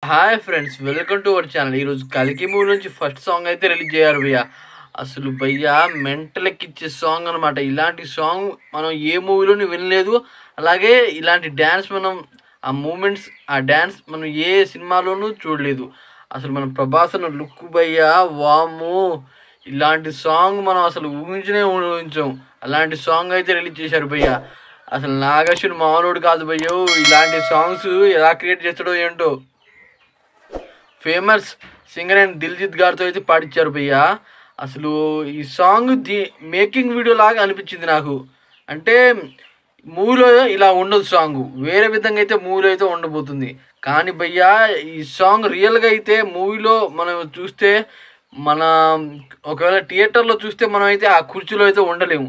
Hi friends, welcome to our channel. ఈరోజు కల్కి movie నుంచి ఫస్ట్ సాంగ్ అయితే రిలీజ్ చేయారు భయ్య. అసలు భయ్య మెంటల్ ఎక్కిచ్చే సాంగ్ అనమాట. ఇలాంటి సాంగ్ మనం ఏ మూవీలోని వినలేదు. అలాగే ఇలాంటి డ్యాన్స్ మనం ఆ మూమెంట్స్ ఆ డ్యాన్స్ మనం ఏ సినిమాలోనూ చూడలేదు. అసలు మనం ప్రభాస్ అన్న లుక్ భయ్య, వాము, ఇలాంటి సాంగ్ మనం అసలు ఊహించాం. అలాంటి సాంగ్ అయితే రిలీజ్ చేశారు భయ్య. అసలు నాగేశ్వరి మామూలుడు కాదు భయ్యో. ఇలాంటి సాంగ్స్ ఎలా క్రియేట్ చేస్తాడో ఏంటో. ఫేమస్ సింగర్ అండ్ దిల్జిత్ గారితో అయితే పాడించారు భయ్య. అసలు ఈ సాంగ్ మేకింగ్ వీడియో లాగా అనిపించింది నాకు. అంటే మూవీలో ఇలా ఉండదు, సాంగ్ వేరే విధంగా అయితే మూవీలో అయితే ఉండబోతుంది. కానీ భయ్య ఈ సాంగ్ రియల్గా అయితే మూవీలో మనం చూస్తే, మన ఒకవేళ థియేటర్లో చూస్తే మనం అయితే ఆ కుర్చీలో అయితే ఉండలేము.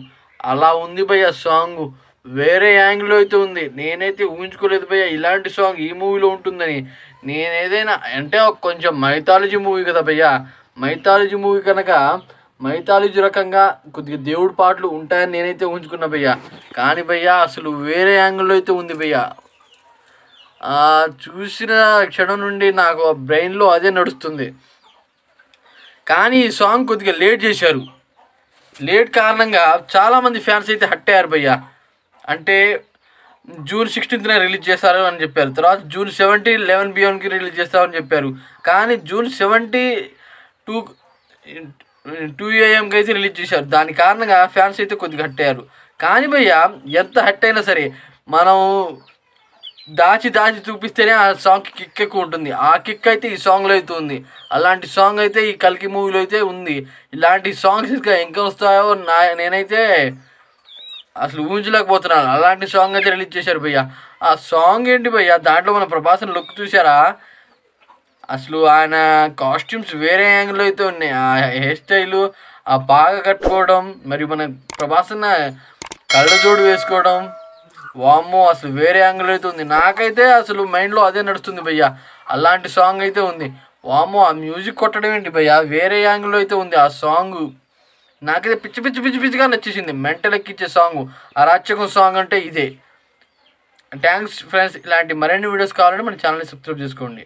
అలా ఉంది భయ్య సాంగ్. వేరే యాంగిల్లో అయితే ఉంది. నేనైతే ఊహించుకోలేదు భయ్య ఇలాంటి సాంగ్ ఈ మూవీలో ఉంటుందని. నేను ఏదైనా అంటే కొంచెం మైథాలజీ మూవీ కదా భయ్య. మైథాలజీ మూవీ కనుక మైథాలజీ రకంగా కొద్దిగా దేవుడి పాటలు ఉంటాయని నేనైతే ఊహించుకున్నా భయ్య. కానీ భయ్య అసలు వేరే యాంగిల్లో అయితే ఉంది భయ్య. చూసిన క్షణం నుండి నాకు బ్రెయిన్లో అదే నడుస్తుంది. కానీ ఈ సాంగ్ కొద్దిగా లేట్ చేశారు. లేట్ కారణంగా చాలామంది ఫ్యాన్స్ అయితే హట్ అయ్యారు భయ్య. అంటే జూన్ 16న రిలీజ్ చేస్తారు అని చెప్పారు. తర్వాత జూన్ 17 11 PM రిలీజ్ చేస్తామని చెప్పారు. కానీ జూన్ 2 AM అయితే రిలీజ్ చేశారు. దాని కారణంగా ఫ్యాన్స్ అయితే కొద్దిగా హట్ అయ్యారు. కానీ భయ్య ఎంత హట్ అయినా సరే మనం దాచి చూపిస్తేనే ఆ సాంగ్కి కిక్ ఎక్కువ ఉంటుంది. ఆ కిక్ అయితే ఈ సాంగ్లో అయితే ఉంది. అలాంటి సాంగ్ అయితే ఈ కల్కి మూవీలో అయితే ఉంది. ఇలాంటి సాంగ్స్ ఇంకా వస్తాయో నేనైతే అసలు ఊహించలేకపోతున్నాను. అలాంటి సాంగ్ అయితే రిలీజ్ చేశారు భయ్య. ఆ సాంగ్ ఏంటి భయ్య, దాంట్లో మన ప్రభాస్ లుక్ చూసారా? అసలు ఆయన కాస్ట్యూమ్స్ వేరే యాంగిల్లో అయితే ఉన్నాయి. ఆ హెయిర్ స్టైలు, ఆ బాగా కట్టుకోవడం, మరి మన ప్రభాస్ అన్న కళ్ళజోడు వేసుకోవడం, వామ్మో అసలు వేరే యాంగిల్ అయితే ఉంది. నాకైతే అసలు మైండ్లో అదే నడుస్తుంది భయ్య. అలాంటి సాంగ్ అయితే ఉంది. వామ్మో ఆ మ్యూజిక్ కొట్టడం ఏంటి భయ్య, వేరే యాంగిల్లో అయితే ఉంది ఆ సాంగ్. నాకైతే పిచ్చిగా నచ్చేసింది. మెంటల్ ఎక్కిచ్చే సాంగ్, అరాచకం సాంగ్ అంటే ఇదే. Thanks friends. ఇలాంటి మరిన్ని వీడియోస్ కావాలంటే మన ఛానల్ని సబ్స్క్రైబ్ చేసుకోండి.